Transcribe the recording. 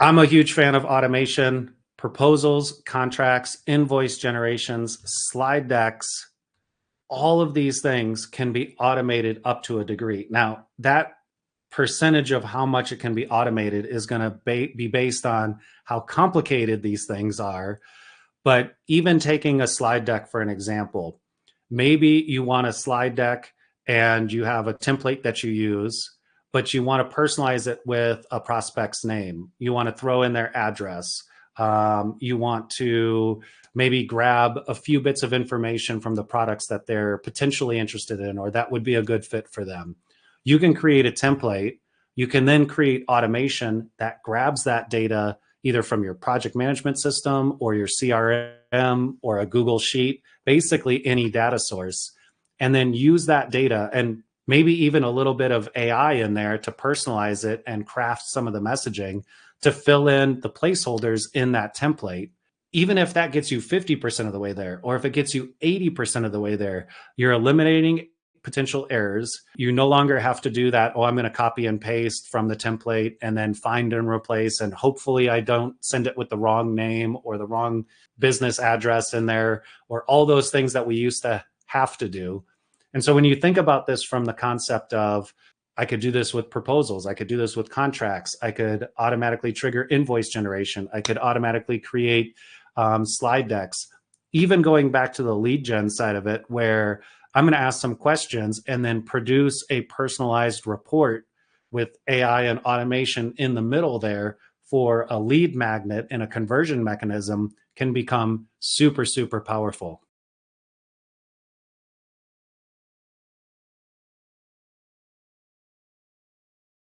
I'm a huge fan of automation, proposals, contracts, invoice generations, slide decks. All of these things can be automated up to a degree. Now, that percentage of how much it can be automated is going to be based on how complicated these things are. But even taking a slide deck for an example, maybe you want a slide deck and you have a template that you use, but you want to personalize it with a prospect's name. You want to throw in their address. You want to maybe grab a few bits of information from the products that they're potentially interested in, or that would be a good fit for them. You can create a template. You can then create automation that grabs that data either from your project management system or your CRM or a Google Sheet, basically any data source, and then use that data and maybe even a little bit of AI in there to personalize it and craft some of the messaging to fill in the placeholders in that template. Even if that gets you 50% of the way there, or if it gets you 80% of the way there, you're eliminating potential errors. You no longer have to do that. Oh, I'm going to copy and paste from the template and then find and replace. And hopefully I don't send it with the wrong name or the wrong business address in there, or all those things that we used to have to do. And so when you think about this from the concept of, I could do this with proposals, I could do this with contracts, I could automatically trigger invoice generation, I could automatically create slide decks, even going back to the lead gen side of it, where I'm going to ask some questions and then produce a personalized report with AI and automation in the middle there for a lead magnet and a conversion mechanism can become super, super powerful.